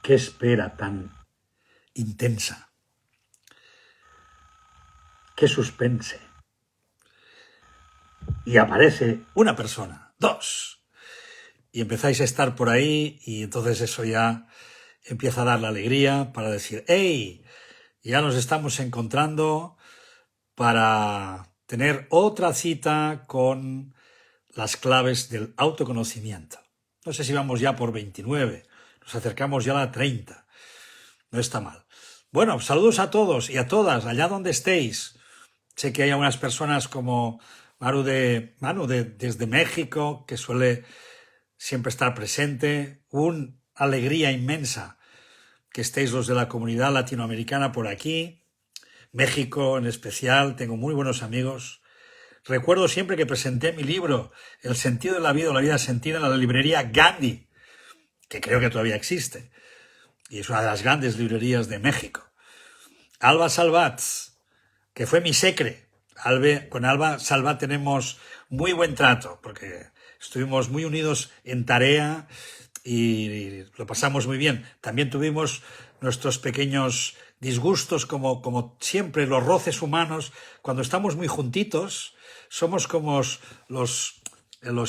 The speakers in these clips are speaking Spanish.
Qué espera tan intensa. Qué suspense. Y aparece una persona, dos. Y empezáis a estar por ahí y entonces eso ya empieza a dar la alegría para decir, ¡hey! Ya nos estamos encontrando para tener otra cita con las claves del autoconocimiento. No sé si vamos ya por 29, nos acercamos ya a la 30. No está mal. Bueno, saludos a todos y a todas, allá donde estéis. Sé que hay algunas personas como Manu desde México, que suele siempre estar presente. Una alegría inmensa que estéis los de la comunidad latinoamericana por aquí. México en especial, tengo muy buenos amigos. Recuerdo siempre que presenté mi libro, El sentido de la vida o la vida sentida, en la librería Gandhi, que creo que todavía existe, y es una de las grandes librerías de México. Alba Salvats, que fue mi secre. Con Alba Salvat tenemos muy buen trato, porque estuvimos muy unidos en tarea y lo pasamos muy bien. También tuvimos nuestros pequeños disgustos, como siempre, los roces humanos. Cuando estamos muy juntitos, somos como los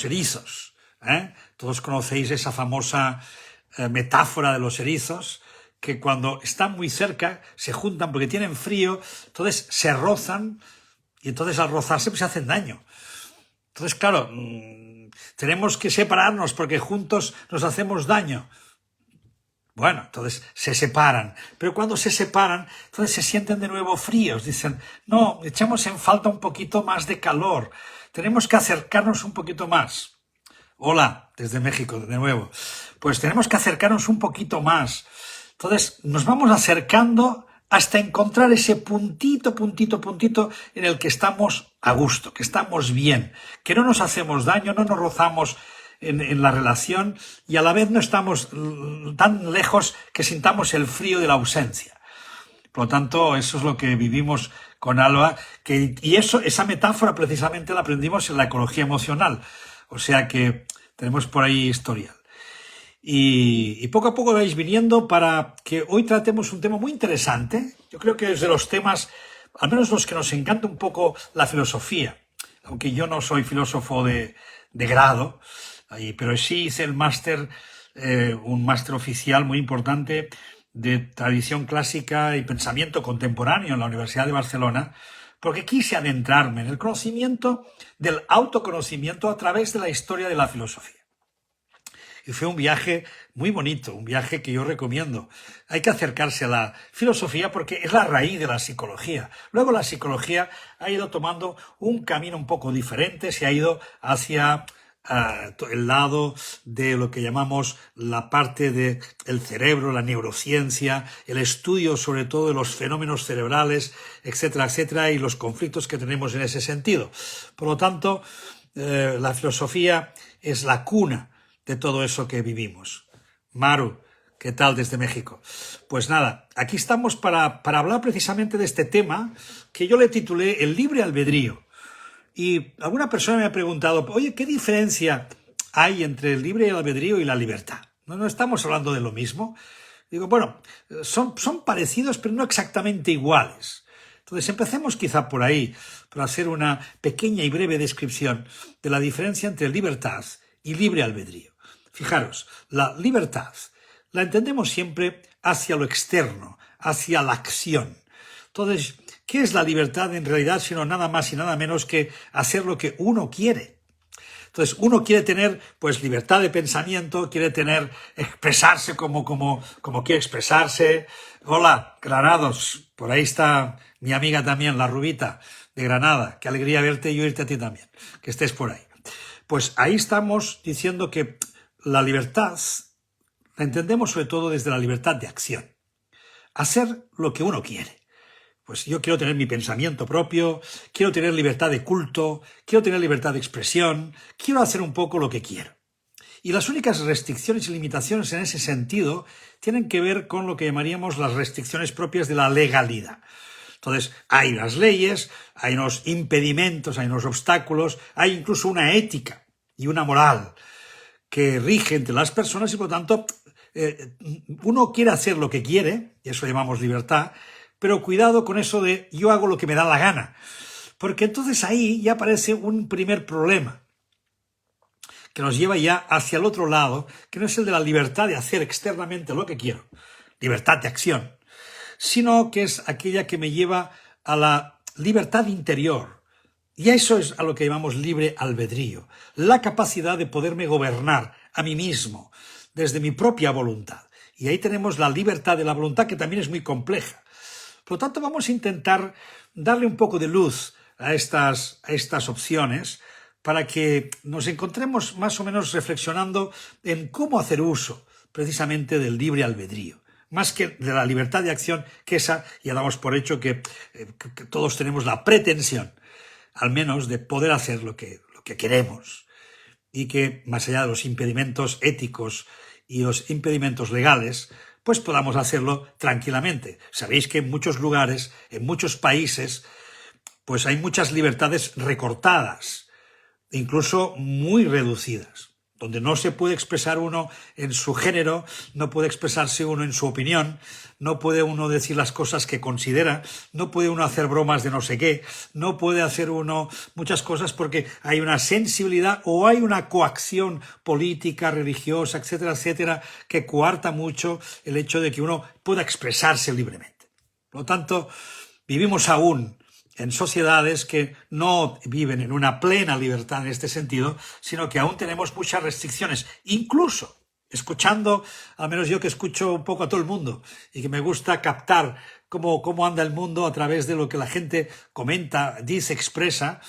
erizos, ¿eh? Todos conocéis esa famosa metáfora de los erizos, que cuando están muy cerca se juntan porque tienen frío, entonces se rozan y entonces al rozarse pues se hacen daño. Entonces, claro, tenemos que separarnos porque juntos nos hacemos daño. Bueno, entonces se separan, pero cuando se separan, entonces se sienten de nuevo fríos. Dicen, no, echamos en falta un poquito más de calor, tenemos que acercarnos un poquito más. Hola, desde México, de nuevo. Pues tenemos que acercarnos un poquito más. Entonces nos vamos acercando hasta encontrar ese puntito en el que estamos a gusto, que estamos bien, que no nos hacemos daño, no nos rozamos en la relación y a la vez no estamos tan lejos que sintamos el frío de la ausencia. Por lo tanto, eso es lo que vivimos con Alba, y esa metáfora precisamente la aprendimos en la ecología emocional. O sea que tenemos por ahí historial. Y poco a poco vais viniendo para que hoy tratemos un tema muy interesante. Yo creo que es de los temas, al menos los que nos encanta un poco la filosofía, aunque yo no soy filósofo de grado, pero sí hice el máster, un máster oficial muy importante de tradición clásica y pensamiento contemporáneo en la Universidad de Barcelona, porque quise adentrarme en el conocimiento del autoconocimiento a través de la historia de la filosofía. Y fue un viaje muy bonito, un viaje que yo recomiendo. Hay que acercarse a la filosofía porque es la raíz de la psicología. Luego la psicología ha ido tomando un camino un poco diferente, se ha ido hacia el lado de lo que llamamos la parte del cerebro, la neurociencia, el estudio sobre todo de los fenómenos cerebrales, etcétera, etcétera, y los conflictos que tenemos en ese sentido. Por lo tanto, la filosofía es la cuna de todo eso que vivimos. Maru, ¿qué tal desde México? Pues nada, aquí estamos para hablar precisamente de este tema que yo le titulé El libre albedrío. Y alguna persona me ha preguntado, oye, ¿qué diferencia hay entre el libre albedrío y la libertad? ¿No estamos hablando de lo mismo? Digo, bueno, son parecidos, pero no exactamente iguales. Entonces empecemos quizá por ahí, para hacer una pequeña y breve descripción de la diferencia entre libertad y libre albedrío. Fijaros, la libertad la entendemos siempre hacia lo externo, hacia la acción. Entonces, ¿qué es la libertad en realidad sino nada más y nada menos que hacer lo que uno quiere? Entonces, uno quiere tener pues libertad de pensamiento, quiere expresarse como quiere expresarse. Hola, Granados, por ahí está mi amiga también, la Rubita de Granada. Qué alegría verte y oírte a ti también, que estés por ahí. Pues ahí estamos diciendo que la libertad la entendemos sobre todo desde la libertad de acción. Hacer lo que uno quiere. Pues yo quiero tener mi pensamiento propio, quiero tener libertad de culto, quiero tener libertad de expresión, quiero hacer un poco lo que quiero. Y las únicas restricciones y limitaciones en ese sentido tienen que ver con lo que llamaríamos las restricciones propias de la legalidad. Entonces, hay unas leyes, hay unos impedimentos, hay unos obstáculos, hay incluso una ética y una moral que rige entre las personas y, por lo tanto, uno quiere hacer lo que quiere, y eso llamamos libertad, pero cuidado con eso de yo hago lo que me da la gana, porque entonces ahí ya aparece un primer problema que nos lleva ya hacia el otro lado, que no es el de la libertad de hacer externamente lo que quiero, libertad de acción, sino que es aquella que me lleva a la libertad interior. Y eso es a lo que llamamos libre albedrío, la capacidad de poderme gobernar a mí mismo desde mi propia voluntad. Y ahí tenemos la libertad de la voluntad, que también es muy compleja. Por lo tanto, vamos a intentar darle un poco de luz a estas opciones para que nos encontremos más o menos reflexionando en cómo hacer uso precisamente del libre albedrío. Más que de la libertad de acción, que esa ya damos por hecho que todos tenemos la pretensión, al menos, de poder hacer lo que queremos, y que más allá de los impedimentos éticos y los impedimentos legales, pues podamos hacerlo tranquilamente. Sabéis que en muchos lugares, en muchos países, pues hay muchas libertades recortadas, incluso muy reducidas, donde no se puede expresar uno en su género, no puede expresarse uno en su opinión, no puede uno decir las cosas que considera, no puede uno hacer bromas de no sé qué, no puede hacer uno muchas cosas porque hay una sensibilidad o hay una coacción política, religiosa, etcétera, etcétera, que coarta mucho el hecho de que uno pueda expresarse libremente. Por lo tanto, vivimos aún en sociedades que no viven en una plena libertad en este sentido, sino que aún tenemos muchas restricciones, incluso escuchando, al menos yo que escucho un poco a todo el mundo y que me gusta captar cómo anda el mundo a través de lo que la gente comenta, dice, expresa,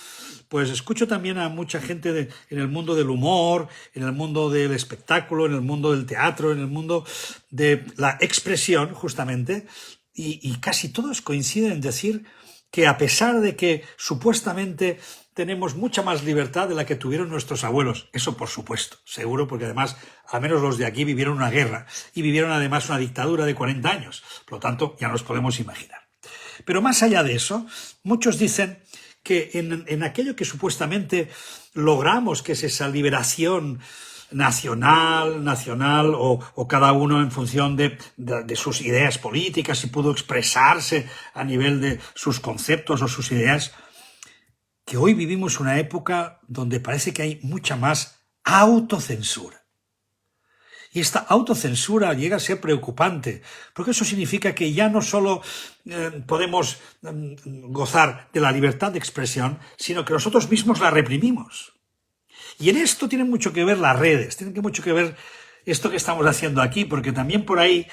pues escucho también a mucha gente en el mundo del humor, en el mundo del espectáculo, en el mundo del teatro, en el mundo de la expresión, justamente, y casi todos coinciden en decir que a pesar de que supuestamente tenemos mucha más libertad de la que tuvieron nuestros abuelos, eso por supuesto, seguro, porque además, al menos los de aquí vivieron una guerra y vivieron además una dictadura de 40 años, por lo tanto ya nos podemos imaginar. Pero más allá de eso, muchos dicen que en aquello que supuestamente logramos, que es esa liberación nacional o cada uno en función de sus ideas políticas y pudo expresarse a nivel de sus conceptos o sus ideas, que hoy vivimos una época donde parece que hay mucha más autocensura. Y esta autocensura llega a ser preocupante, porque eso significa que ya no solo podemos gozar de la libertad de expresión, sino que nosotros mismos la reprimimos. Y en esto tienen mucho que ver las redes, tienen mucho que ver esto que estamos haciendo aquí, porque también por ahí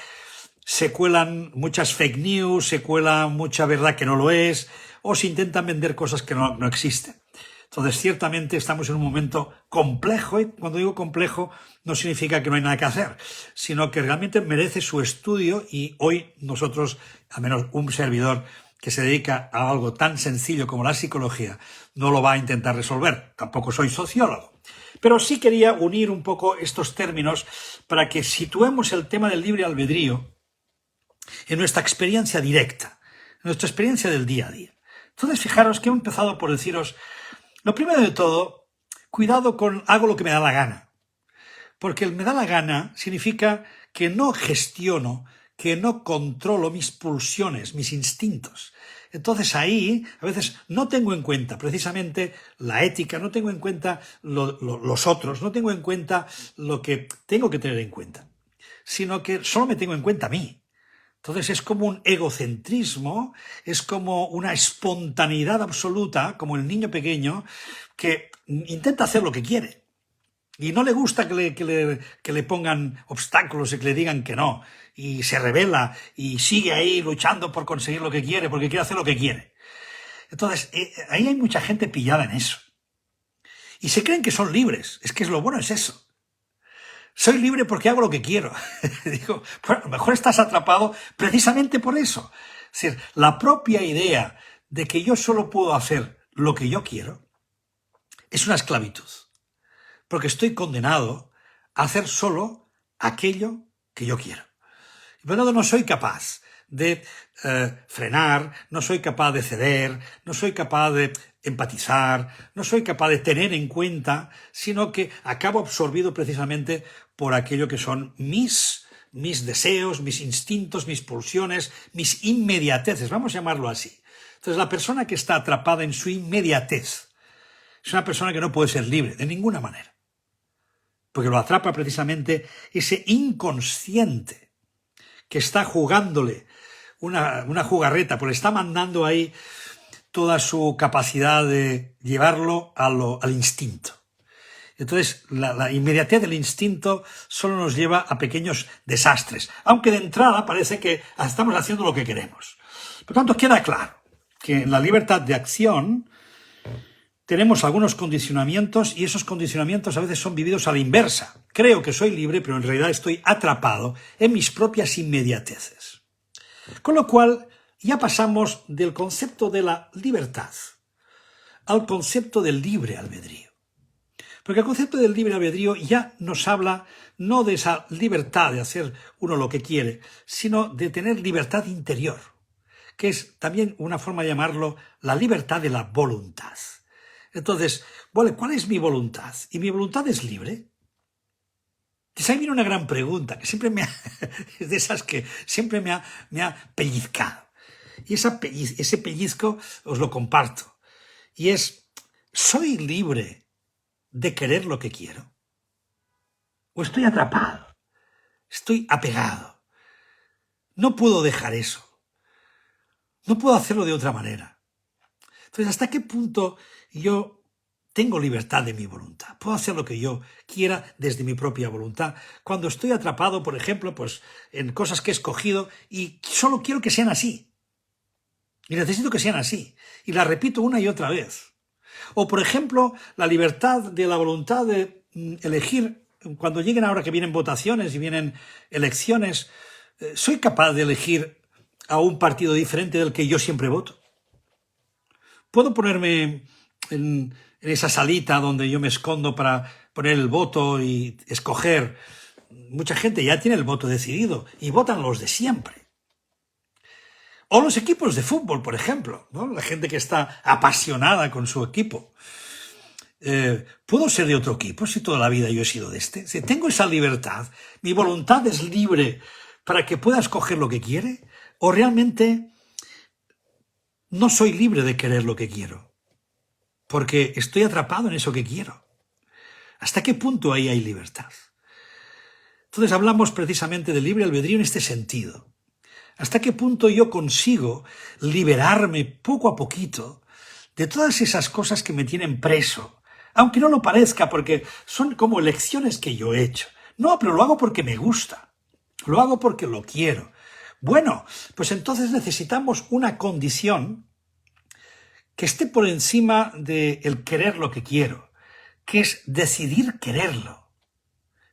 se cuelan muchas fake news, se cuela mucha verdad que no lo es, o se intentan vender cosas que no existen. Entonces, ciertamente estamos en un momento complejo, y cuando digo complejo no significa que no hay nada que hacer, sino que realmente merece su estudio, y hoy nosotros, al menos un servidor que se dedica a algo tan sencillo como la psicología, no lo va a intentar resolver. Tampoco soy sociólogo. Pero sí quería unir un poco estos términos para que situemos el tema del libre albedrío en nuestra experiencia directa, en nuestra experiencia del día a día. Entonces, fijaros que he empezado por deciros, lo primero de todo, cuidado con hago lo que me da la gana. Porque el me da la gana significa que no gestiono, que no controlo mis pulsiones, mis instintos. Entonces ahí a veces no tengo en cuenta precisamente la ética, no tengo en cuenta los otros, no tengo en cuenta lo que tengo que tener en cuenta, sino que solo me tengo en cuenta a mí. Entonces es como un egocentrismo, es como una espontaneidad absoluta, como el niño pequeño que intenta hacer lo que quiere. Y no le gusta que le pongan obstáculos y que le digan que no. Y se rebela y sigue ahí luchando por conseguir lo que quiere, porque quiere hacer lo que quiere. Entonces, ahí hay mucha gente pillada en eso. Y se creen que son libres. Es que lo bueno es eso. Soy libre porque hago lo que quiero. Digo, bueno, a lo mejor estás atrapado precisamente por eso. Es decir, la propia idea de que yo solo puedo hacer lo que yo quiero es una esclavitud. Porque estoy condenado a hacer solo aquello que yo quiero. Y por lo tanto no soy capaz de frenar, no soy capaz de ceder, no soy capaz de empatizar, no soy capaz de tener en cuenta, sino que acabo absorbido precisamente por aquello que son mis mis deseos, mis instintos, mis pulsiones, mis inmediateces, vamos a llamarlo así. Entonces, la persona que está atrapada en su inmediatez es una persona que no puede ser libre de ninguna manera, porque lo atrapa precisamente ese inconsciente que está jugándole una jugarreta, pues le está mandando ahí toda su capacidad de llevarlo al instinto. Entonces, la inmediatez del instinto solo nos lleva a pequeños desastres, aunque de entrada parece que estamos haciendo lo que queremos. Por tanto, queda claro que en la libertad de acción tenemos algunos condicionamientos y esos condicionamientos a veces son vividos a la inversa. Creo que soy libre, pero en realidad estoy atrapado en mis propias inmediateces. Con lo cual, ya pasamos del concepto de la libertad al concepto del libre albedrío. Porque el concepto del libre albedrío ya nos habla no de esa libertad de hacer uno lo que quiere, sino de tener libertad interior, que es también una forma de llamarlo la libertad de la voluntad. Entonces, vale, ¿cuál es mi voluntad? ¿Y mi voluntad es libre? Entonces ahí viene una gran pregunta, que siempre es de esas que siempre me ha pellizcado. Y ese pellizco os lo comparto. Y es, ¿soy libre de querer lo que quiero? ¿O estoy atrapado? Estoy apegado. No puedo dejar eso. No puedo hacerlo de otra manera. Entonces, ¿hasta qué punto yo tengo libertad de mi voluntad? Puedo hacer lo que yo quiera desde mi propia voluntad. Cuando estoy atrapado, por ejemplo, pues en cosas que he escogido y solo quiero que sean así. Y necesito que sean así. Y las repito una y otra vez. O, por ejemplo, la libertad de la voluntad de elegir, cuando lleguen ahora que vienen votaciones y vienen elecciones, ¿soy capaz de elegir a un partido diferente del que yo siempre voto? ¿Puedo ponerme en esa salita donde yo me escondo para poner el voto y escoger? Mucha gente ya tiene el voto decidido y votan los de siempre. O los equipos de fútbol, por ejemplo, ¿no? La gente que está apasionada con su equipo. ¿Puedo ser de otro equipo si toda la vida yo he sido de este? Si tengo esa libertad, mi voluntad es libre para que pueda escoger lo que quiere, o realmente no soy libre de querer lo que quiero, porque estoy atrapado en eso que quiero. ¿Hasta qué punto ahí hay libertad? Entonces hablamos precisamente del libre albedrío en este sentido. ¿Hasta qué punto yo consigo liberarme poco a poquito de todas esas cosas que me tienen preso? Aunque no lo parezca, porque son como elecciones que yo he hecho. No, pero lo hago porque me gusta. Lo hago porque lo quiero. Bueno, pues entonces necesitamos una condición que esté por encima del querer lo que quiero, que es decidir quererlo.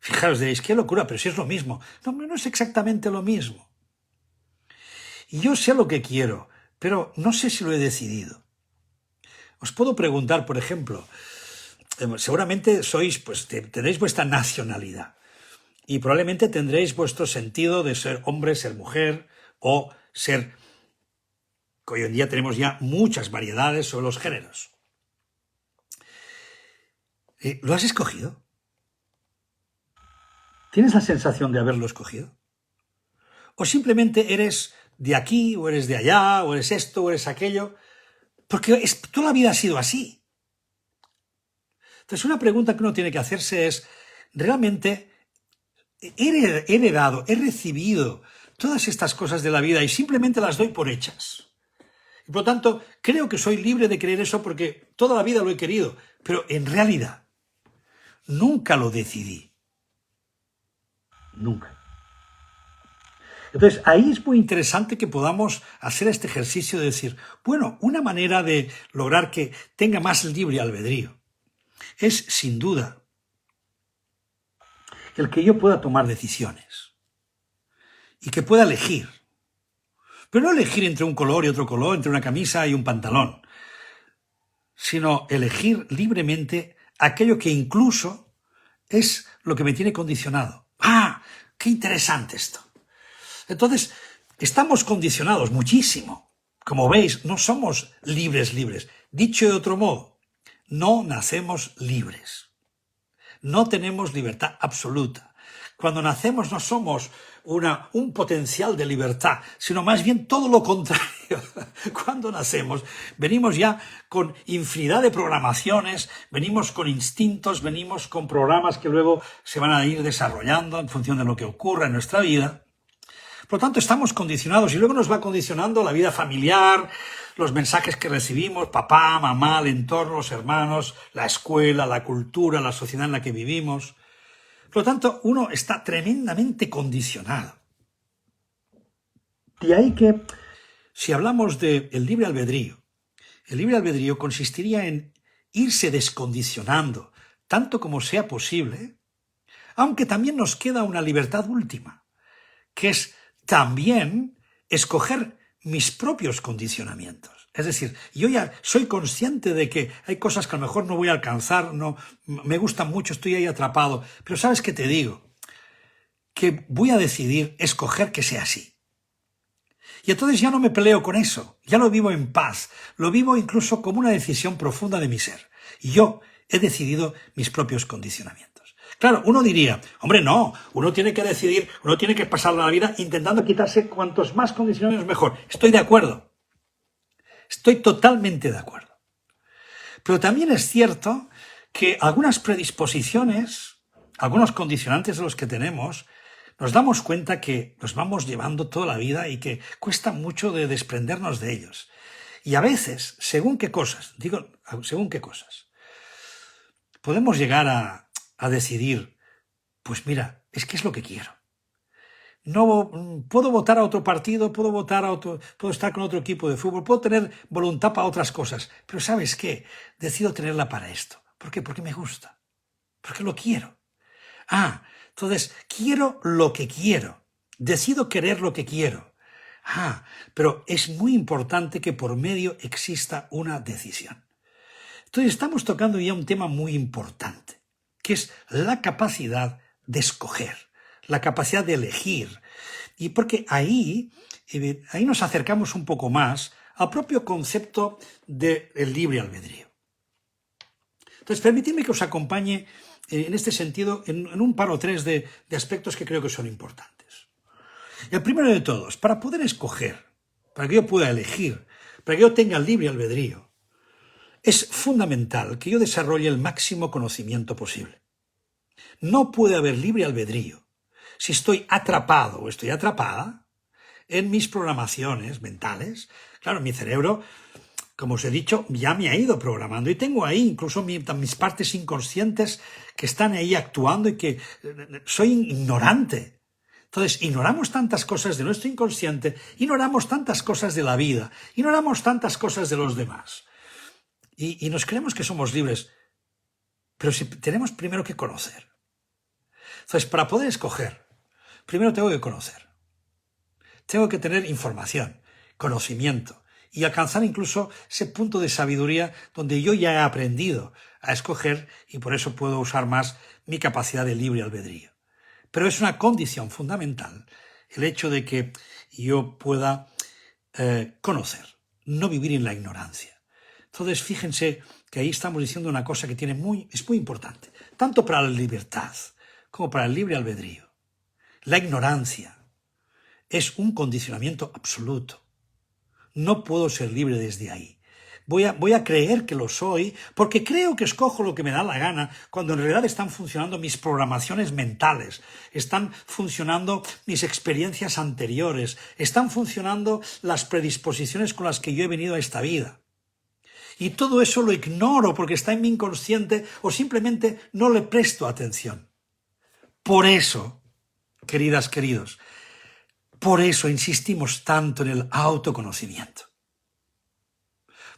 Fijaros, diréis, qué locura, pero si es lo mismo. No es exactamente lo mismo. Y yo sé lo que quiero, pero no sé si lo he decidido. Os puedo preguntar, por ejemplo, seguramente tendréis vuestra nacionalidad y probablemente tendréis vuestro sentido de ser hombre, ser mujer o ser, que hoy en día tenemos ya muchas variedades sobre los géneros. ¿Lo has escogido? ¿Tienes la sensación de haberlo escogido? ¿O simplemente eres de aquí, o eres de allá, o eres esto, o eres aquello? Porque toda la vida ha sido así. Entonces, una pregunta que uno tiene que hacerse es, ¿realmente he heredado, he recibido todas estas cosas de la vida y simplemente las doy por hechas? Y por lo tanto, creo que soy libre de creer eso porque toda la vida lo he querido, pero en realidad nunca lo decidí. Nunca. Entonces, ahí es muy interesante que podamos hacer este ejercicio de decir, bueno, una manera de lograr que tenga más libre albedrío es, sin duda, el que yo pueda tomar decisiones y que pueda elegir. Pero no elegir entre un color y otro color, entre una camisa y un pantalón, sino elegir libremente aquello que incluso es lo que me tiene condicionado. ¡Ah! ¡Qué interesante esto! Entonces, estamos condicionados muchísimo. Como veis, no somos libres. Dicho de otro modo, no nacemos libres. No tenemos libertad absoluta. Cuando nacemos no somos un potencial de libertad, sino más bien todo lo contrario. Cuando nacemos venimos ya con infinidad de programaciones, venimos con instintos, venimos con programas que luego se van a ir desarrollando en función de lo que ocurra en nuestra vida. Por lo tanto, estamos condicionados y luego nos va condicionando la vida familiar, los mensajes que recibimos, papá, mamá, el entorno, los hermanos, la escuela, la cultura, la sociedad en la que vivimos. Por lo tanto, uno está tremendamente condicionado. De ahí que, si hablamos del libre albedrío, el libre albedrío consistiría en irse descondicionando tanto como sea posible, aunque también nos queda una libertad última, que es también escoger mis propios condicionamientos. Es decir, yo ya soy consciente de que hay cosas que a lo mejor no voy a alcanzar, no me gustan mucho, estoy ahí atrapado, pero ¿sabes qué te digo? Que voy a decidir escoger que sea así. Y entonces ya no me peleo con eso, ya lo vivo en paz, lo vivo incluso como una decisión profunda de mi ser. Y yo he decidido mis propios condicionamientos. Claro, uno diría, hombre, no, uno tiene que decidir, uno tiene que pasar la vida intentando quitarse cuantos más condicionamientos mejor. Estoy de acuerdo. Estoy totalmente de acuerdo. Pero también es cierto que algunas predisposiciones, algunos condicionantes de los que tenemos, nos damos cuenta que nos vamos llevando toda la vida y que cuesta mucho de desprendernos de ellos. Y a veces, según qué cosas, podemos llegar a decidir, pues mira, es que es lo que quiero. No puedo votar a otro partido, puedo estar con otro equipo de fútbol, puedo tener voluntad para otras cosas, pero ¿sabes qué? Decido tenerla para esto. ¿Por qué? Porque me gusta, porque lo quiero. Entonces, quiero lo que quiero, decido querer lo que quiero. Pero es muy importante que por medio exista una decisión. Entonces, estamos tocando ya un tema muy importante, que es la capacidad de escoger, la capacidad de elegir. Y porque ahí nos acercamos un poco más al propio concepto del libre albedrío. Entonces, permitidme que os acompañe en este sentido en un par o tres de aspectos que creo que son importantes. El primero de todos, para poder escoger, para que yo pueda elegir, para que yo tenga el libre albedrío, es fundamental que yo desarrolle el máximo conocimiento posible. No puede haber libre albedrío si estoy atrapado o estoy atrapada en mis programaciones mentales. Claro, mi cerebro, como os he dicho, ya me ha ido programando y tengo ahí incluso mis partes inconscientes que están ahí actuando y que soy ignorante. Entonces, ignoramos tantas cosas de nuestro inconsciente, ignoramos tantas cosas de la vida, ignoramos tantas cosas de los demás. Y nos creemos que somos libres, pero si tenemos primero que conocer. Entonces, para poder escoger, primero tengo que conocer. Tengo que tener información, conocimiento y alcanzar incluso ese punto de sabiduría donde yo ya he aprendido a escoger y por eso puedo usar más mi capacidad de libre albedrío. Pero es una condición fundamental el hecho de que yo pueda conocer, no vivir en la ignorancia. Entonces, fíjense que ahí estamos diciendo una cosa que es muy importante, tanto para la libertad como para el libre albedrío. La ignorancia es un condicionamiento absoluto. No puedo ser libre desde ahí. Voy a creer que lo soy porque creo que escojo lo que me da la gana cuando en realidad están funcionando mis programaciones mentales, están funcionando mis experiencias anteriores, están funcionando las predisposiciones con las que yo he venido a esta vida. Y todo eso lo ignoro porque está en mi inconsciente o simplemente no le presto atención. Por eso, queridos, por eso insistimos tanto en el autoconocimiento.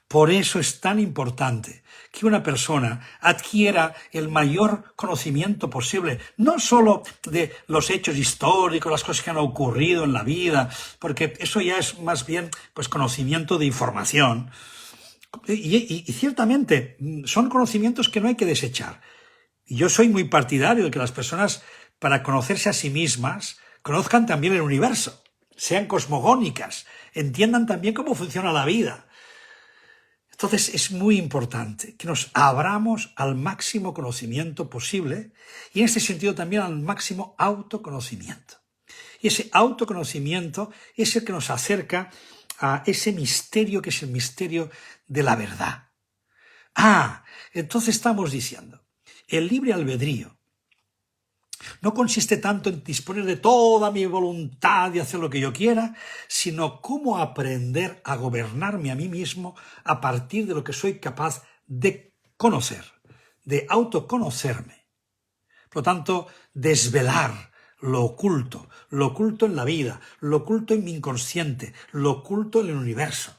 Por eso es tan importante que una persona adquiera el mayor conocimiento posible, no solo de los hechos históricos, las cosas que han ocurrido en la vida, porque eso ya es más bien pues, conocimiento de información. Y ciertamente son conocimientos que no hay que desechar. Y yo soy muy partidario de que las personas, para conocerse a sí mismas, conozcan también el universo, sean cosmogónicas, entiendan también cómo funciona la vida. Entonces es muy importante que nos abramos al máximo conocimiento posible y en este sentido también al máximo autoconocimiento. Y ese autoconocimiento es el que nos acerca a ese misterio que es el misterio de la verdad. Entonces estamos diciendo, el libre albedrío no consiste tanto en disponer de toda mi voluntad y hacer lo que yo quiera, sino cómo aprender a gobernarme a mí mismo a partir de lo que soy capaz de conocer, de autoconocerme. Por lo tanto, desvelar lo oculto en la vida, lo oculto en mi inconsciente, lo oculto en el universo.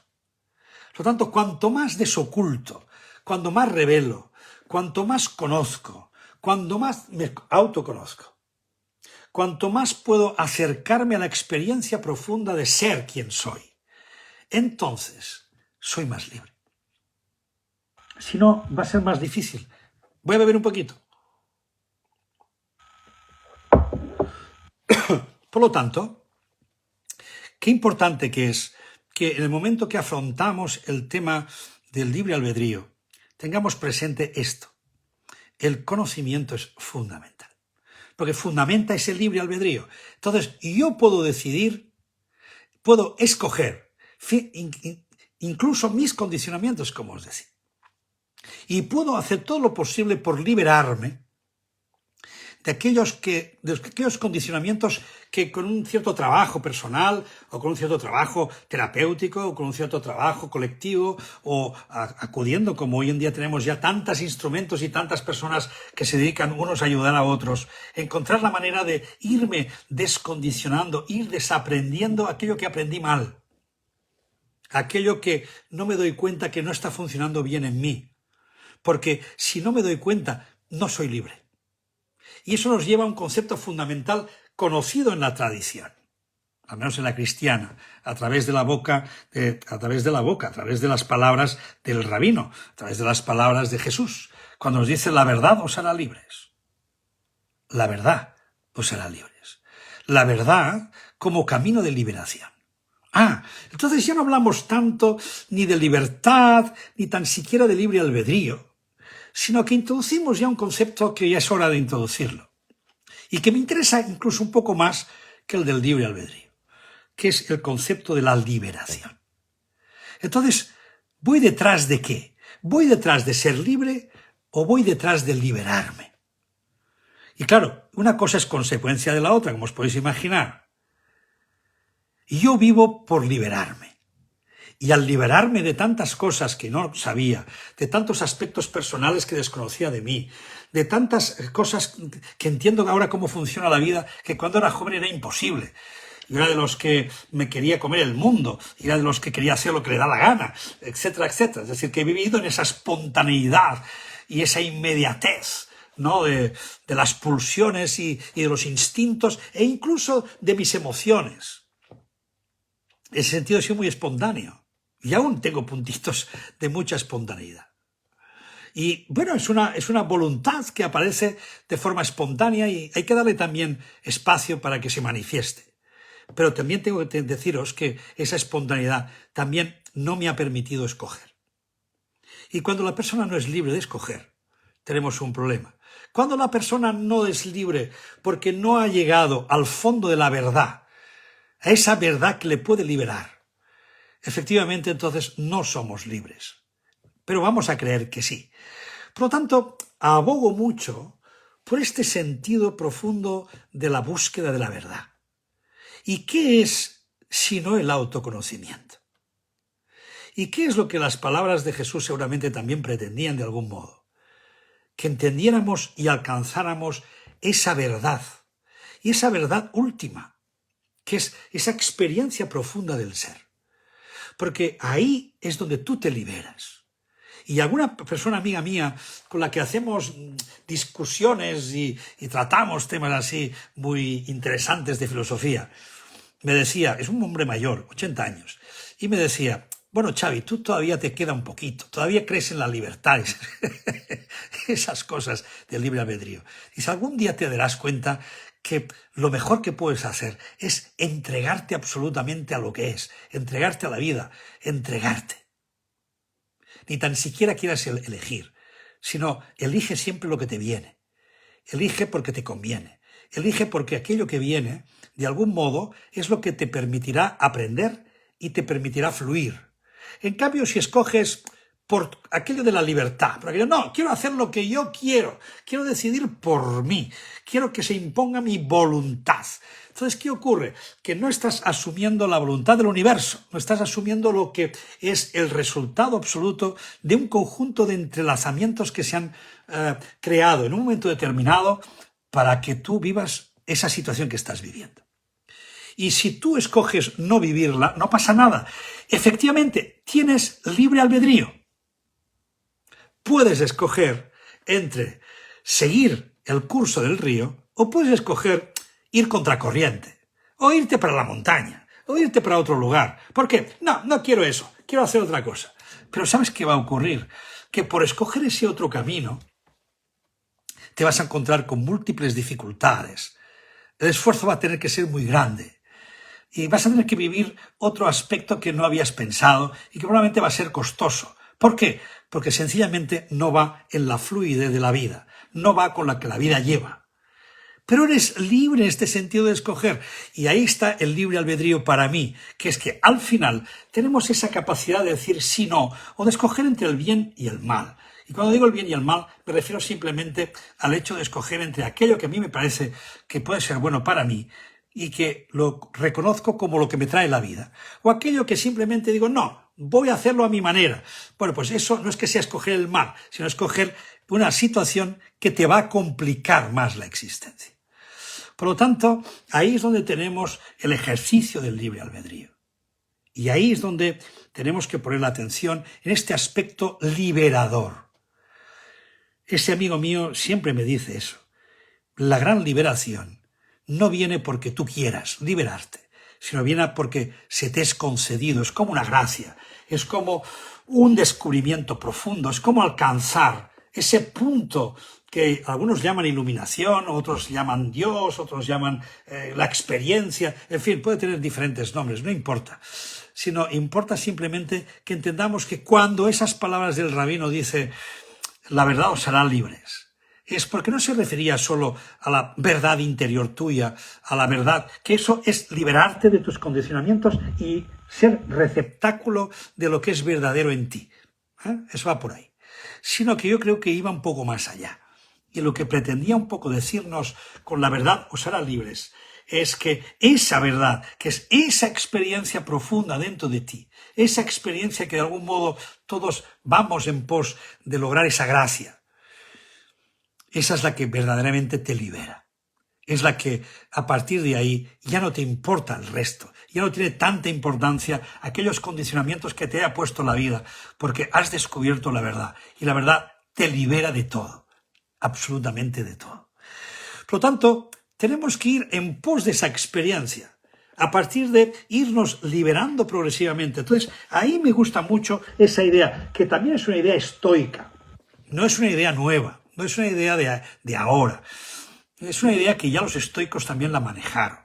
Por lo tanto, cuanto más desoculto, cuanto más revelo, cuanto más conozco, cuanto más me autoconozco, cuanto más puedo acercarme a la experiencia profunda de ser quien soy, entonces soy más libre. Si no, va a ser más difícil. Voy a beber un poquito. Por lo tanto, qué importante que es que en el momento que afrontamos el tema del libre albedrío, tengamos presente esto. El conocimiento es fundamental, porque fundamenta ese libre albedrío. Entonces, yo puedo decidir, puedo escoger, incluso mis condicionamientos, como os decía. Y puedo hacer todo lo posible por liberarme de aquellos condicionamientos que con un cierto trabajo personal o con un cierto trabajo terapéutico o con un cierto trabajo colectivo o acudiendo, como hoy en día tenemos ya tantos instrumentos y tantas personas que se dedican unos a ayudar a otros, encontrar la manera de irme descondicionando, ir desaprendiendo aquello que aprendí mal, aquello que no me doy cuenta que no está funcionando bien en mí, porque si no me doy cuenta, no soy libre. Y eso nos lleva a un concepto fundamental conocido en la tradición, al menos en la cristiana, a través de las palabras del rabino, a través de las palabras de Jesús, cuando nos dice la verdad os hará libres. La verdad os hará libres. La verdad como camino de liberación. Entonces ya no hablamos tanto ni de libertad, ni tan siquiera de libre albedrío, sino que introducimos ya un concepto que ya es hora de introducirlo, y que me interesa incluso un poco más que el del libre albedrío, que es el concepto de la liberación. Entonces, ¿voy detrás de qué? ¿Voy detrás de ser libre o voy detrás de liberarme? Y claro, una cosa es consecuencia de la otra, como os podéis imaginar. Y yo vivo por liberarme. Y al liberarme de tantas cosas que no sabía, de tantos aspectos personales que desconocía de mí, de tantas cosas que entiendo ahora cómo funciona la vida, que cuando era joven era imposible. Yo era de los que me quería comer el mundo, era de los que quería hacer lo que le da la gana, etcétera, etcétera. Es decir, que he vivido en esa espontaneidad y esa inmediatez, ¿no? de las pulsiones y de los instintos e incluso de mis emociones. En ese sentido he sido muy espontáneo. Y aún tengo puntitos de mucha espontaneidad. Y bueno, es una voluntad que aparece de forma espontánea y hay que darle también espacio para que se manifieste. Pero también tengo que deciros que esa espontaneidad también no me ha permitido escoger. Y cuando la persona no es libre de escoger, tenemos un problema. Cuando la persona no es libre porque no ha llegado al fondo de la verdad, a esa verdad que le puede liberar, efectivamente, entonces no somos libres. Pero vamos a creer que sí. Por lo tanto, abogo mucho por este sentido profundo de la búsqueda de la verdad. ¿Y qué es sino el autoconocimiento? ¿Y qué es lo que las palabras de Jesús seguramente también pretendían de algún modo? Que entendiéramos y alcanzáramos esa verdad, y esa verdad última, que es esa experiencia profunda del ser. Porque ahí es donde tú te liberas. Y alguna persona amiga mía con la que hacemos discusiones y tratamos temas así muy interesantes de filosofía, me decía, es un hombre mayor, 80 años, y me decía, bueno, Xavi, tú todavía te queda un poquito, todavía crees en la libertad, esas cosas del libre albedrío. Y si algún día te darás cuenta que lo mejor que puedes hacer es entregarte absolutamente a lo que es, entregarte a la vida, entregarte. ni tan siquiera quieras elegir, sino elige siempre lo que te viene. Elige porque te conviene. Elige porque aquello que viene, de algún modo, es lo que te permitirá aprender y te permitirá fluir. En cambio, si escoges por aquello de la libertad, por aquello, no, quiero hacer lo que yo quiero decidir por mí, quiero que se imponga mi voluntad. Entonces, ¿qué ocurre? Que no estás asumiendo la voluntad del universo, no estás asumiendo lo que es el resultado absoluto de un conjunto de entrelazamientos que se han creado en un momento determinado para que tú vivas esa situación que estás viviendo. Y si tú escoges no vivirla, no pasa nada. Efectivamente, tienes libre albedrío. Puedes escoger entre seguir el curso del río o puedes escoger ir contracorriente, o irte para la montaña, o irte para otro lugar. ¿Por qué? No quiero eso, quiero hacer otra cosa. Pero ¿sabes qué va a ocurrir? Que por escoger ese otro camino te vas a encontrar con múltiples dificultades. El esfuerzo va a tener que ser muy grande. Y vas a tener que vivir otro aspecto que no habías pensado y que probablemente va a ser costoso. ¿Por qué? Porque sencillamente no va en la fluidez de la vida, no va con la que la vida lleva. Pero eres libre en este sentido de escoger. Y ahí está el libre albedrío para mí, que es que al final tenemos esa capacidad de decir sí, no, o de escoger entre el bien y el mal. Y cuando digo el bien y el mal, me refiero simplemente al hecho de escoger entre aquello que a mí me parece que puede ser bueno para mí, y que lo reconozco como lo que me trae la vida. O aquello que simplemente digo, no, voy a hacerlo a mi manera. Bueno, pues eso no es que sea escoger el mal, sino escoger una situación que te va a complicar más la existencia. Por lo tanto, ahí es donde tenemos el ejercicio del libre albedrío. Y ahí es donde tenemos que poner la atención en este aspecto liberador. Ese amigo mío siempre me dice eso. La gran liberación no viene porque tú quieras liberarte, sino viene porque se te es concedido, es como una gracia, es como un descubrimiento profundo, es como alcanzar ese punto que algunos llaman iluminación, otros llaman Dios, otros llaman la experiencia, en fin, puede tener diferentes nombres, no importa, sino importa simplemente que entendamos que cuando esas palabras del rabino dice la verdad os hará libres, es porque no se refería solo a la verdad interior tuya, a la verdad, que eso es liberarte de tus condicionamientos y ser receptáculo de lo que es verdadero en ti. Eso va por ahí. Sino que yo creo que iba un poco más allá. Y lo que pretendía un poco decirnos con la verdad os hará libres es que esa verdad, que es esa experiencia profunda dentro de ti, esa experiencia que de algún modo todos vamos en pos de lograr esa gracia, esa es la que verdaderamente te libera. Es la que a partir de ahí ya no te importa el resto, ya no tiene tanta importancia aquellos condicionamientos que te ha puesto la vida, porque has descubierto la verdad y la verdad te libera de todo, absolutamente de todo. Por lo tanto, tenemos que ir en pos de esa experiencia, a partir de irnos liberando progresivamente. Entonces, ahí me gusta mucho esa idea, que también es una idea estoica, no es una idea nueva. No es una idea de ahora, es una idea que ya los estoicos también la manejaron,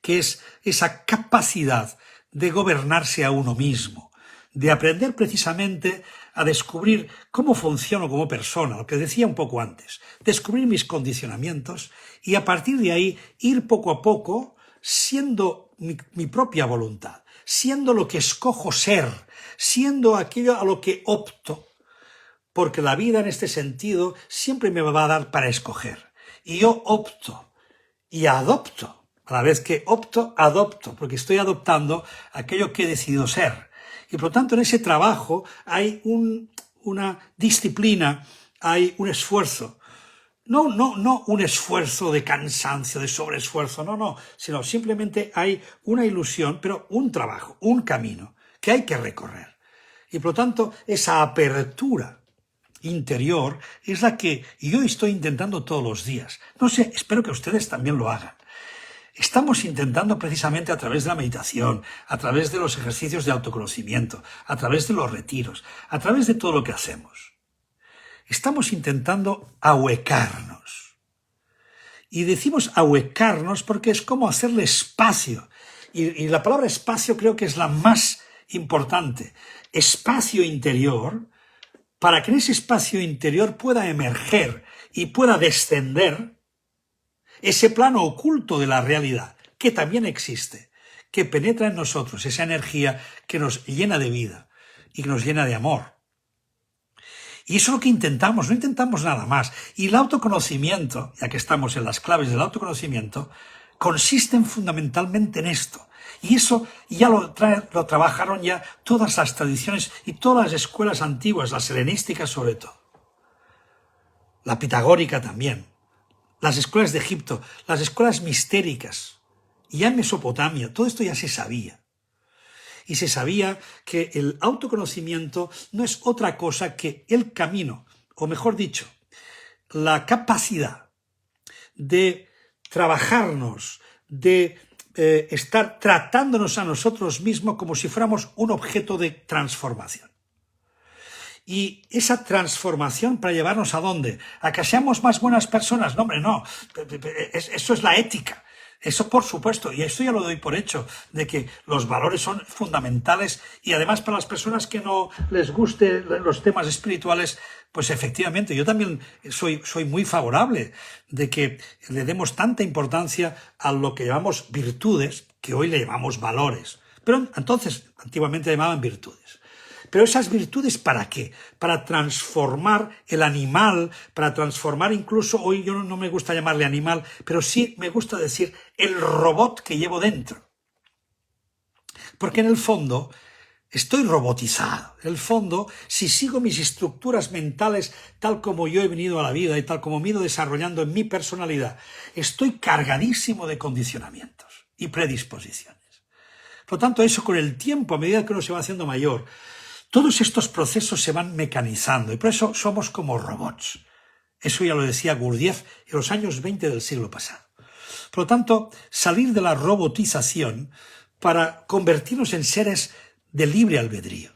que es esa capacidad de gobernarse a uno mismo, de aprender precisamente a descubrir cómo funciono como persona, lo que decía un poco antes, descubrir mis condicionamientos y a partir de ahí ir poco a poco siendo mi propia voluntad, siendo lo que escojo ser, siendo aquello a lo que opto. Porque la vida en este sentido siempre me va a dar para escoger. Y yo opto y adopto. A la vez que opto, adopto, porque estoy adoptando aquello que he decidido ser. Y por lo tanto en ese trabajo hay una disciplina, hay un esfuerzo. No un esfuerzo de cansancio, de sobreesfuerzo, no, sino simplemente hay una ilusión, pero un trabajo, un camino que hay que recorrer. Y por lo tanto esa apertura interior es la que yo estoy intentando todos los días. No sé, espero que ustedes también lo hagan. Estamos intentando precisamente a través de la meditación, a través de los ejercicios de autoconocimiento, a través de los retiros, a través de todo lo que hacemos. Estamos intentando ahuecarnos. Y decimos ahuecarnos porque es como hacerle espacio. Y la palabra espacio creo que es la más importante, espacio interior, para que en ese espacio interior pueda emerger y pueda descender ese plano oculto de la realidad, que también existe, que penetra en nosotros, esa energía que nos llena de vida y que nos llena de amor. Y eso es lo que intentamos, no intentamos nada más. Y el autoconocimiento, ya que estamos en las claves del autoconocimiento, consisten fundamentalmente en esto. Y eso ya lo trabajaron ya todas las tradiciones y todas las escuelas antiguas, las helenísticas sobre todo. La pitagórica también. Las escuelas de Egipto, las escuelas mistéricas. Y ya en Mesopotamia, todo esto ya se sabía. Y se sabía que el autoconocimiento no es otra cosa que el camino, o mejor dicho, la capacidad de trabajarnos, de estar tratándonos a nosotros mismos como si fuéramos un objeto de transformación. Y esa transformación para llevarnos ¿a dónde? ¿A que seamos más buenas personas? No, hombre, no. Eso es la ética. Eso por supuesto, y esto ya lo doy por hecho, de que los valores son fundamentales y además para las personas que no les guste los temas espirituales, pues efectivamente, yo también soy muy favorable de que le demos tanta importancia a lo que llamamos virtudes, que hoy le llamamos valores. Pero entonces, antiguamente llamaban virtudes. Pero esas virtudes, ¿para qué? Para transformar el animal, para transformar incluso, hoy yo no me gusta llamarle animal, pero sí me gusta decir el robot que llevo dentro. Porque en el fondo estoy robotizado. En el fondo, si sigo mis estructuras mentales tal como yo he venido a la vida y tal como me he ido desarrollando en mi personalidad, estoy cargadísimo de condicionamientos y predisposiciones. Por lo tanto, eso con el tiempo, a medida que uno se va haciendo mayor, todos estos procesos se van mecanizando y por eso somos como robots. Eso ya lo decía Gurdjieff en los años 20 del siglo pasado. Por lo tanto, salir de la robotización para convertirnos en seres de libre albedrío.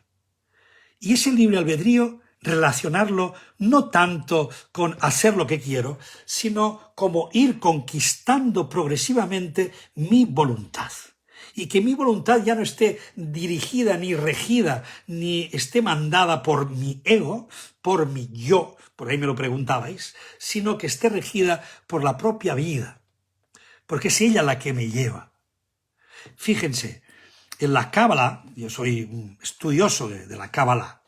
Y ese libre albedrío, relacionarlo no tanto con hacer lo que quiero, sino como ir conquistando progresivamente mi voluntad. Y que mi voluntad ya no esté dirigida ni regida, ni esté mandada por mi ego, por mi yo, por ahí me lo preguntabais, sino que esté regida por la propia vida, porque es ella la que me lleva. Fíjense, en la Cábala, yo soy un estudioso de la Cábala,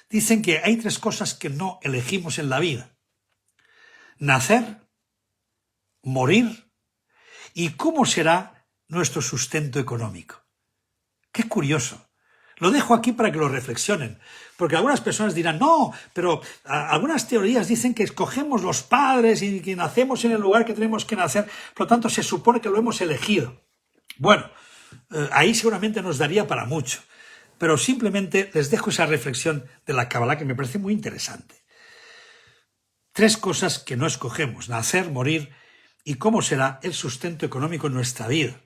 dicen que hay 3 cosas que no elegimos en la vida: nacer, morir y cómo será nuestro sustento económico. Qué curioso. Lo dejo aquí para que lo reflexionen, porque algunas personas dirán, no, pero algunas teorías dicen que escogemos los padres y que nacemos en el lugar que tenemos que nacer, por lo tanto se supone que lo hemos elegido. Bueno, ahí seguramente nos daría para mucho, pero simplemente les dejo esa reflexión de la Cábala que me parece muy interesante. 3 cosas que no escogemos: nacer, morir y cómo será el sustento económico en nuestra vida.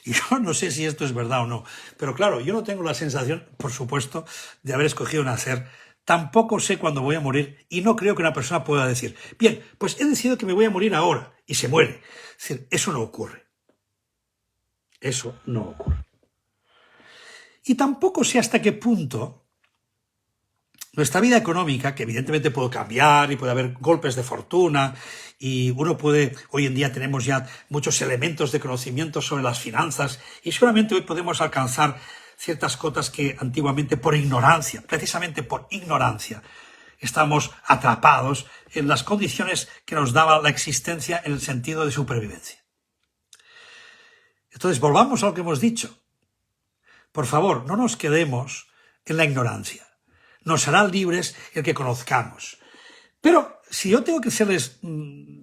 Y yo no sé si esto es verdad o no, pero claro, yo no tengo la sensación, por supuesto, de haber escogido nacer. Tampoco sé cuándo voy a morir y no creo que una persona pueda decir, bien, pues he decidido que me voy a morir ahora, y se muere. Es decir, eso no ocurre. Eso no ocurre. Y tampoco sé hasta qué punto nuestra vida económica, que evidentemente puede cambiar y puede haber golpes de fortuna y uno puede, hoy en día tenemos ya muchos elementos de conocimiento sobre las finanzas y seguramente hoy podemos alcanzar ciertas cotas que antiguamente por ignorancia, precisamente por ignorancia, estamos atrapados en las condiciones que nos daba la existencia en el sentido de supervivencia. Entonces, volvamos a lo que hemos dicho. Por favor, no nos quedemos en la ignorancia. Nos hará libres el que conozcamos. Pero si yo tengo que serles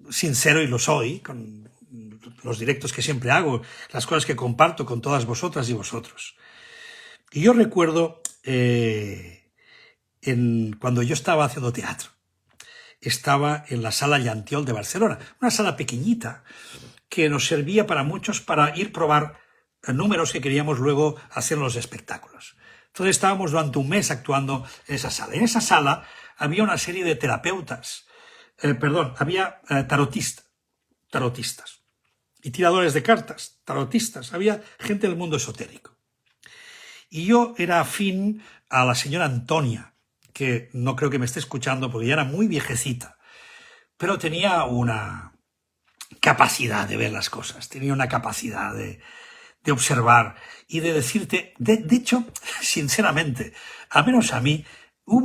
sincero, y lo soy, con los directos que siempre hago, las cosas que comparto con todas vosotras y vosotros. Y yo recuerdo cuando yo estaba haciendo teatro. Estaba en la Sala Llantiol de Barcelona, una sala pequeñita que nos servía para muchos para ir probar números que queríamos luego hacer en los espectáculos. Entonces estábamos durante un mes actuando en esa sala. En esa sala había una serie de terapeutas, había tarotistas y tiradores de cartas, tarotistas, había gente del mundo esotérico. Y yo era afín a la señora Antonia, que no creo que me esté escuchando porque ya era muy viejecita, pero tenía una capacidad de ver las cosas, tenía una capacidad de observar y de decirte, de hecho, sinceramente, al menos a mí,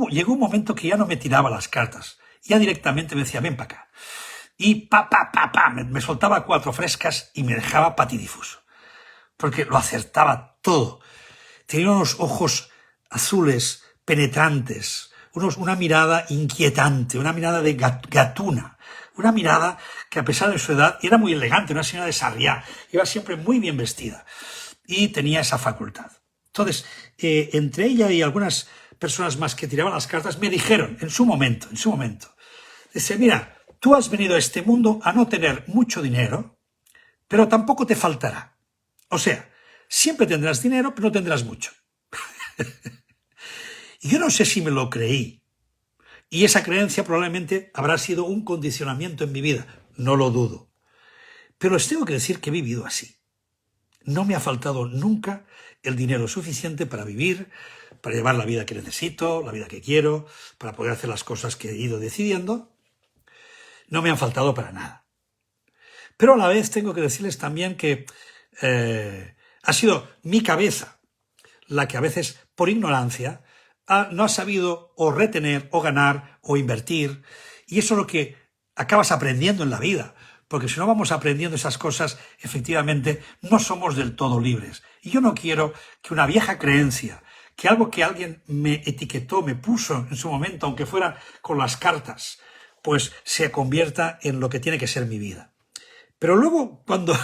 llegó un momento que ya no me tiraba las cartas, ya directamente me decía, ven para acá. Y me soltaba 4 frescas y me dejaba patidifuso, porque lo acertaba todo. Tenía unos ojos azules, penetrantes, una mirada inquietante, una mirada de gatuna, una mirada que a pesar de su edad era muy elegante, una señora de Sarriá, iba siempre muy bien vestida y tenía esa facultad. Entonces, entre ella y algunas personas más que tiraban las cartas me dijeron en su momento, dice, mira, tú has venido a este mundo a no tener mucho dinero, pero tampoco te faltará. O sea, siempre tendrás dinero, pero no tendrás mucho. Y yo no sé si me lo creí. Y esa creencia probablemente habrá sido un condicionamiento en mi vida. No lo dudo. Pero les tengo que decir que he vivido así. No me ha faltado nunca el dinero suficiente para vivir, para llevar la vida que necesito, la vida que quiero, para poder hacer las cosas que he ido decidiendo. No me han faltado para nada. Pero a la vez tengo que decirles también que ha sido mi cabeza la que a veces, por ignorancia, no ha sabido o retener, o ganar, o invertir. Y eso es lo que acabas aprendiendo en la vida. Porque si no vamos aprendiendo esas cosas, efectivamente, no somos del todo libres. Y yo no quiero que una vieja creencia, que algo que alguien me etiquetó, me puso en su momento, aunque fuera con las cartas, pues se convierta en lo que tiene que ser mi vida. Pero luego, cuando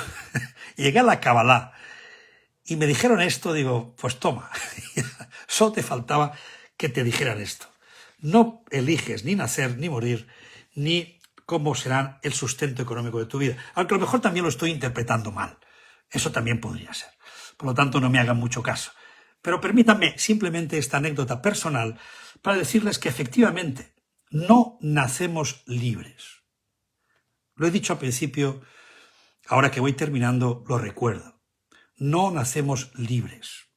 llegué a la Kabbalah y me dijeron esto, digo, pues toma, solo te faltaba que te dijeran esto. No eliges ni nacer, ni morir, ni cómo será el sustento económico de tu vida. Aunque a lo mejor también lo estoy interpretando mal. Eso también podría ser. Por lo tanto, no me hagan mucho caso. Pero permítanme simplemente esta anécdota personal para decirles que efectivamente no nacemos libres. Lo he dicho al principio, ahora que voy terminando lo recuerdo. No nacemos libres,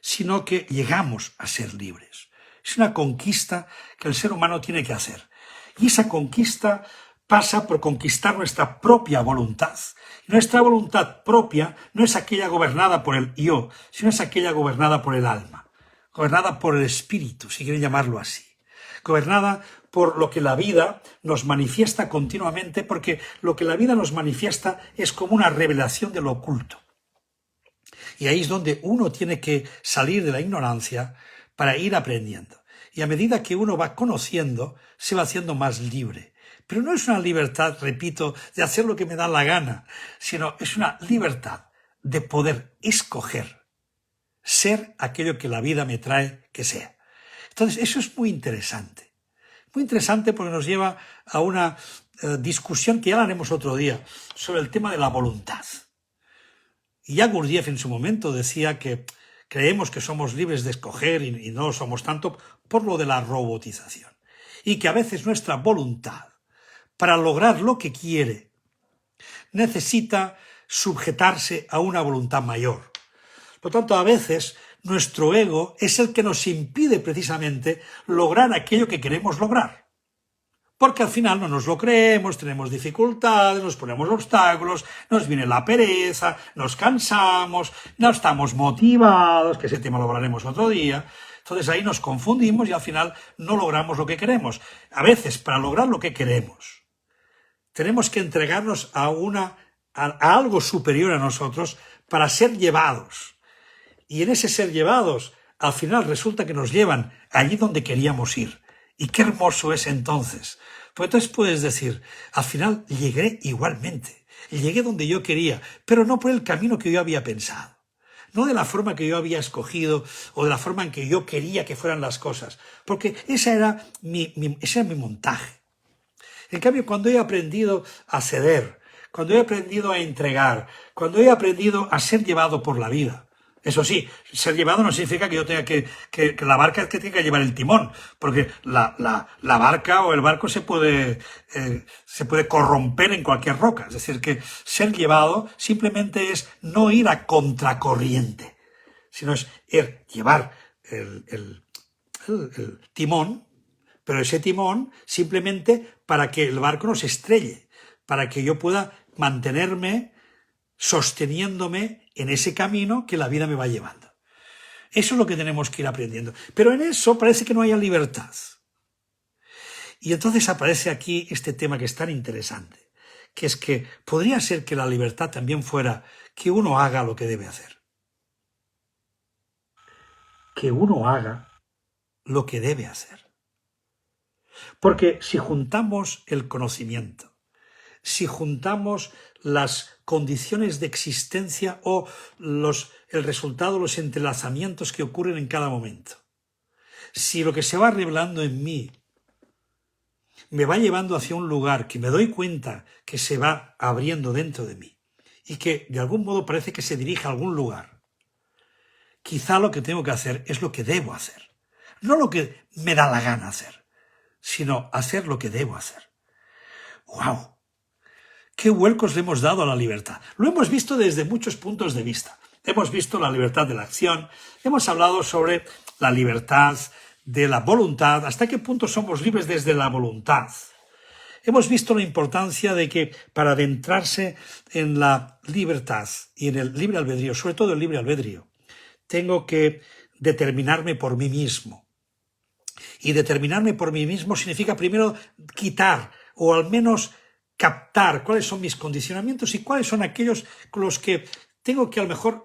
sino que llegamos a ser libres. Es una conquista que el ser humano tiene que hacer. Y esa conquista pasa por conquistar nuestra propia voluntad. Nuestra voluntad propia no es aquella gobernada por el yo, sino es aquella gobernada por el alma, gobernada por el espíritu, si quieren llamarlo así, gobernada por lo que la vida nos manifiesta continuamente, porque lo que la vida nos manifiesta es como una revelación de lo oculto. Y ahí es donde uno tiene que salir de la ignorancia para ir aprendiendo. Y a medida que uno va conociendo, se va haciendo más libre. Pero no es una libertad, repito, de hacer lo que me da la gana, sino es una libertad de poder escoger ser aquello que la vida me trae que sea. Entonces, eso es muy interesante. Muy interesante porque nos lleva a una discusión que ya la haremos otro día sobre el tema de la voluntad. Y ya Gurdjieff en su momento decía que creemos que somos libres de escoger y no lo somos tanto por lo de la robotización. Y que a veces nuestra voluntad, para lograr lo que quiere, necesita sujetarse a una voluntad mayor. Por lo tanto, a veces nuestro ego es el que nos impide precisamente lograr aquello que queremos lograr. Porque al final no nos lo creemos, tenemos dificultades, nos ponemos obstáculos, nos viene la pereza, nos cansamos, no estamos motivados, que ese tema lo hablaremos otro día. Entonces ahí nos confundimos y al final no logramos lo que queremos. A veces, para lograr lo que queremos, tenemos que entregarnos a algo superior a nosotros para ser llevados. Y en ese ser llevados, al final resulta que nos llevan allí donde queríamos ir. Y qué hermoso es entonces. Pues entonces puedes decir, al final llegué igualmente, llegué donde yo quería, pero no por el camino que yo había pensado, no de la forma que yo había escogido o de la forma en que yo quería que fueran las cosas, porque ese era mi montaje. En cambio, cuando he aprendido a ceder, cuando he aprendido a entregar, cuando he aprendido a ser llevado por la vida, eso sí, ser llevado no significa que yo tenga que la barca es que tenga que llevar el timón, porque la barca o el barco se puede corromper en cualquier roca. Es decir, que ser llevado simplemente es no ir a contracorriente, sino es llevar el timón, pero ese timón simplemente para que el barco no se estrelle, para que yo pueda mantenerme sosteniéndome en ese camino que la vida me va llevando. Eso es lo que tenemos que ir aprendiendo. Pero en eso parece que no haya libertad. Y entonces aparece aquí este tema que es tan interesante, que es que podría ser que la libertad también fuera que uno haga lo que debe hacer. Que uno haga lo que debe hacer. Porque si juntamos el conocimiento, si juntamos las condiciones de existencia o el resultado, los entrelazamientos que ocurren en cada momento, si lo que se va revelando en mí me va llevando hacia un lugar que me doy cuenta que se va abriendo dentro de mí y que de algún modo parece que se dirige a algún lugar, quizá lo que tengo que hacer es lo que debo hacer, no lo que me da la gana hacer, sino hacer lo que debo hacer. ¡Wow! ¿Qué vuelcos le hemos dado a la libertad? Lo hemos visto desde muchos puntos de vista. Hemos visto la libertad de la acción, hemos hablado sobre la libertad de la voluntad, hasta qué punto somos libres desde la voluntad. Hemos visto la importancia de que para adentrarse en la libertad y en el libre albedrío, sobre todo el libre albedrío, tengo que determinarme por mí mismo. Y determinarme por mí mismo significa primero quitar o al menos captar cuáles son mis condicionamientos y cuáles son aquellos con los que tengo que a lo mejor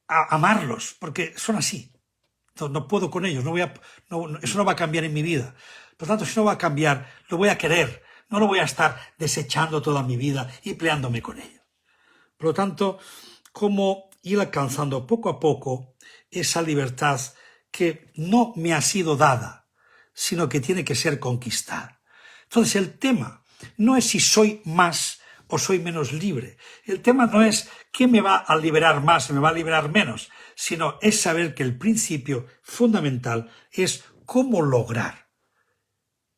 amarlos, porque son así. No puedo con ellos, eso no va a cambiar en mi vida. Por lo tanto, si no va a cambiar, lo voy a querer, no lo voy a estar desechando toda mi vida y peleándome con ello. Por lo tanto, cómo ir alcanzando poco a poco esa libertad que no me ha sido dada, sino que tiene que ser conquistada. Entonces, el tema no es si soy más o soy menos libre. El tema no es qué me va a liberar más o me va a liberar menos, sino es saber que el principio fundamental es cómo lograr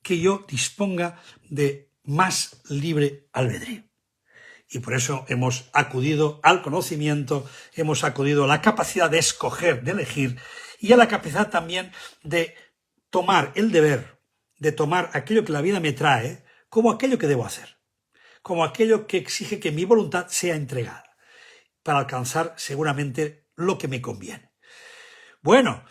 que yo disponga de más libre albedrío. Y por eso hemos acudido al conocimiento, hemos acudido a la capacidad de escoger, de elegir, y a la capacidad también de tomar el deber, de tomar aquello que la vida me trae como aquello que debo hacer, como aquello que exige que mi voluntad sea entregada, para alcanzar seguramente lo que me conviene. Bueno,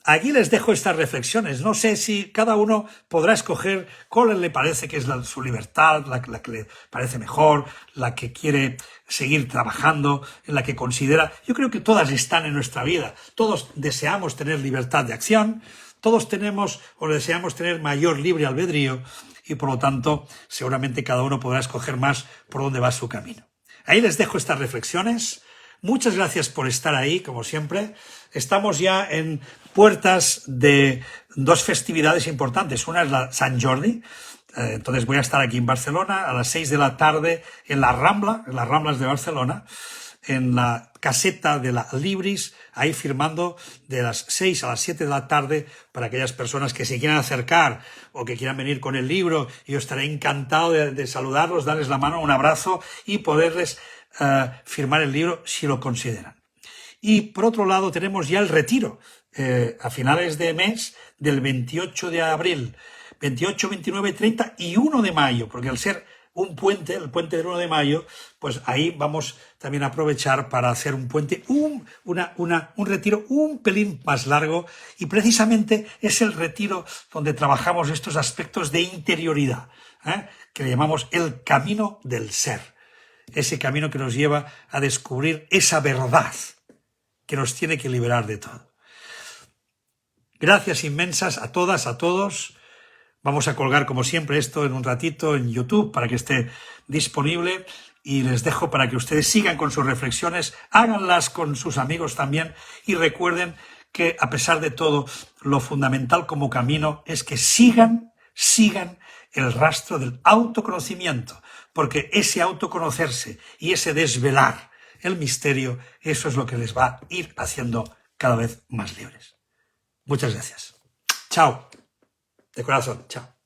aquí les dejo estas reflexiones. No sé si cada uno podrá escoger cuál le parece que es su libertad, la que le parece mejor, la que quiere seguir trabajando, en la que considera. Yo creo que todas están en nuestra vida. Todos deseamos tener libertad de acción, todos tenemos o deseamos tener mayor libre albedrío y por lo tanto seguramente cada uno podrá escoger más por dónde va su camino. Ahí les dejo estas reflexiones. Muchas gracias por estar ahí, como siempre. Estamos ya en puertas de dos festividades importantes. Una es la Sant Jordi. Entonces voy a estar aquí en Barcelona a las 6 de la tarde en la Rambla, en las Ramblas de Barcelona, en la caseta de la Libris, ahí firmando de las 6 a las 7 de la tarde para aquellas personas que se quieran acercar o que quieran venir con el libro. Yo estaré encantado de saludarlos, darles la mano, un abrazo y poderles firmar el libro si lo consideran. Y por otro lado tenemos ya el retiro a finales de mes del 28 de abril, 28, 29, 30 y 1 de mayo, porque al ser un puente, el puente del 1 de mayo, pues ahí vamos también a aprovechar para hacer un puente, un retiro un pelín más largo, y precisamente es el retiro donde trabajamos estos aspectos de interioridad, que le llamamos el camino del ser, ese camino que nos lleva a descubrir esa verdad que nos tiene que liberar de todo. Gracias inmensas a todas, a todos. Vamos a colgar, como siempre, esto en un ratito en YouTube para que esté disponible y les dejo para que ustedes sigan con sus reflexiones, háganlas con sus amigos también y recuerden que, a pesar de todo, lo fundamental como camino es que sigan el rastro del autoconocimiento, porque ese autoconocerse y ese desvelar el misterio, eso es lo que les va a ir haciendo cada vez más libres. Muchas gracias. Chao. De corazón. Chao.